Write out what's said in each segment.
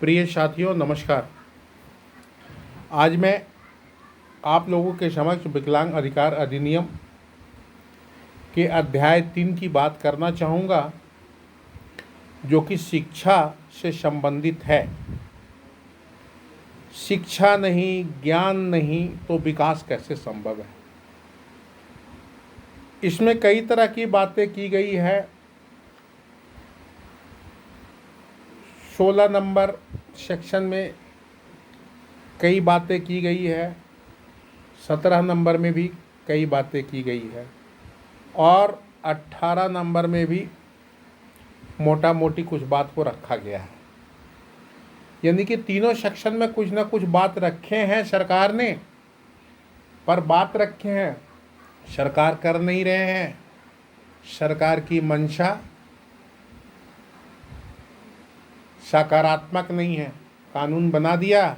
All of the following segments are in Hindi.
प्रिय साथियों नमस्कार। आज मैं आप लोगों के समक्ष विकलांग अधिकार अधिनियम के अध्याय 3 की बात करना चाहूँगा, जो कि शिक्षा से संबंधित है। शिक्षा नहीं, ज्ञान नहीं तो विकास कैसे संभव है। इसमें कई तरह की बातें की गई है। 16 नंबर सेक्शन में कई बातें की गई है, 17 नंबर में भी कई बातें की गई है और 18 नंबर में भी मोटा मोटी कुछ बात को रखा गया है। यानी कि तीनों सेक्शन में कुछ ना कुछ बात रखे हैं सरकार ने, पर बात रखे हैं, सरकार कर नहीं रहे हैं। सरकार की मंशा सकारात्मक नहीं है। कानून बना दिया,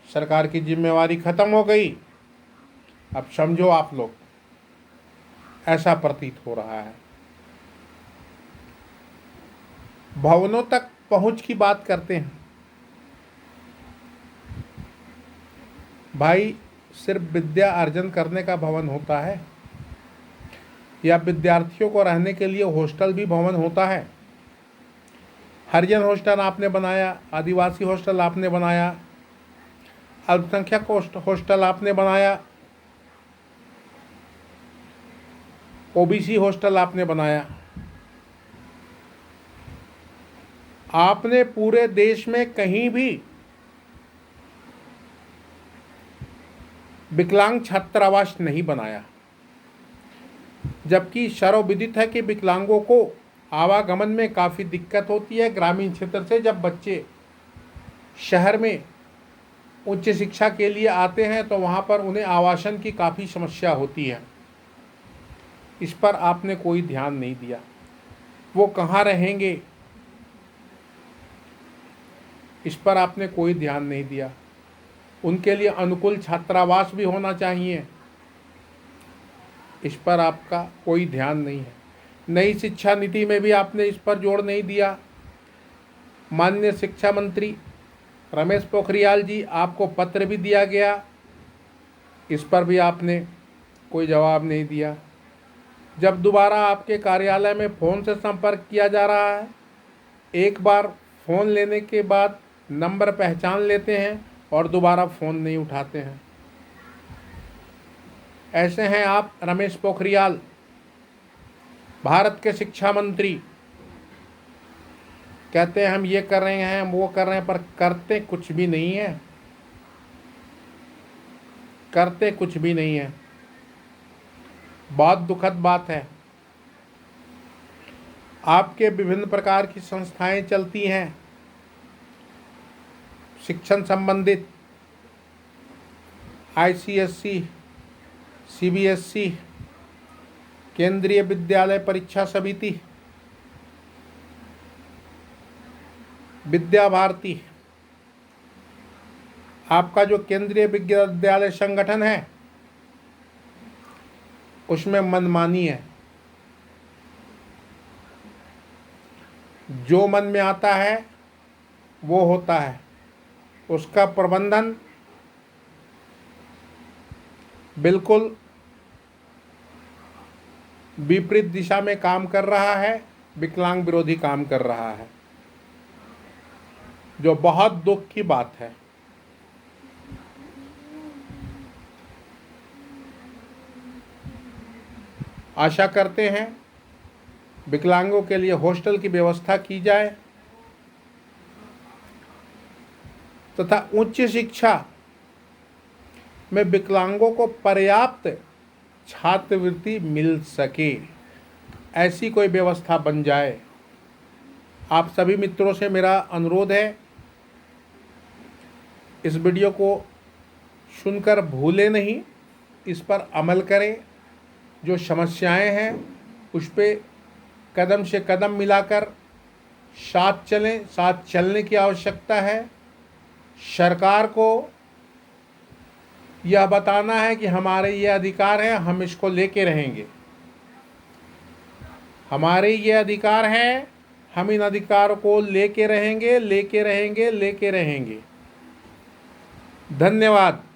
सरकार की जिम्मेवारी खत्म हो गई, अब समझो आप लोग, ऐसा प्रतीत हो रहा है। भवनों तक पहुंच की बात करते हैं। भाई, सिर्फ विद्या अर्जन करने का भवन होता है या विद्यार्थियों को रहने के लिए हॉस्टल भी भवन होता है? हरिजन हॉस्टल आपने बनाया, आदिवासी हॉस्टल आपने बनाया, अल्पसंख्यक हॉस्टल आपने बनाया, ओबीसी हॉस्टल आपने बनाया। आपने पूरे देश में कहीं भी विकलांग छात्रावास नहीं बनाया, जबकि सर्वविदित है कि विकलांगों को आवागमन में काफ़ी दिक्कत होती है। ग्रामीण क्षेत्र से जब बच्चे शहर में उच्च शिक्षा के लिए आते हैं तो वहाँ पर उन्हें आवासन की काफ़ी समस्या होती है। इस पर आपने कोई ध्यान नहीं दिया। वो कहाँ रहेंगे, इस पर आपने कोई ध्यान नहीं दिया। उनके लिए अनुकूल छात्रावास भी होना चाहिए, इस पर आपका कोई ध्यान नहीं है। नई शिक्षा नीति में भी आपने इस पर जोर नहीं दिया। माननीय शिक्षा मंत्री रमेश पोखरियाल जी, आपको पत्र भी दिया गया, इस पर भी आपने कोई जवाब नहीं दिया। जब दोबारा आपके कार्यालय में फ़ोन से संपर्क किया जा रहा है, एक बार फ़ोन लेने के बाद नंबर पहचान लेते हैं और दोबारा फ़ोन नहीं उठाते हैं। ऐसे हैं आप रमेश पोखरियाल, भारत के शिक्षा मंत्री। कहते हैं हम ये कर रहे हैं, हम वो कर रहे हैं, पर करते कुछ भी नहीं है। करते कुछ भी नहीं है। बहुत दुखद बात है। आपके विभिन्न प्रकार की संस्थाएं चलती हैं शिक्षण संबंधित, ICSE, CBSE, केंद्रीय विद्यालय परीक्षा समिति, विद्या भारती। आपका जो केंद्रीय विद्यालय संगठन है उसमें मनमानी है। जो मन में आता है वो होता है। उसका प्रबंधन बिल्कुल विपरीत दिशा में काम कर रहा है, विकलांग विरोधी काम कर रहा है, जो बहुत दुख की बात है। आशा करते हैं विकलांगों के लिए हॉस्टल की व्यवस्था की जाए तथा उच्च शिक्षा में विकलांगों को पर्याप्त छात्रवृत्ति मिल सके, ऐसी कोई व्यवस्था बन जाए। आप सभी मित्रों से मेरा अनुरोध है, इस वीडियो को सुनकर भूलें नहीं, इस पर अमल करें। जो समस्याएं हैं उस पे कदम से कदम मिलाकर साथ चलें। साथ चलने की आवश्यकता है। सरकार को यह बताना है कि हमारे ये अधिकार हैं, हम इसको लेके रहेंगे। हमारे ये अधिकार हैं, हम इन अधिकारों को लेके रहेंगे, लेके रहेंगे, लेके रहेंगे। धन्यवाद।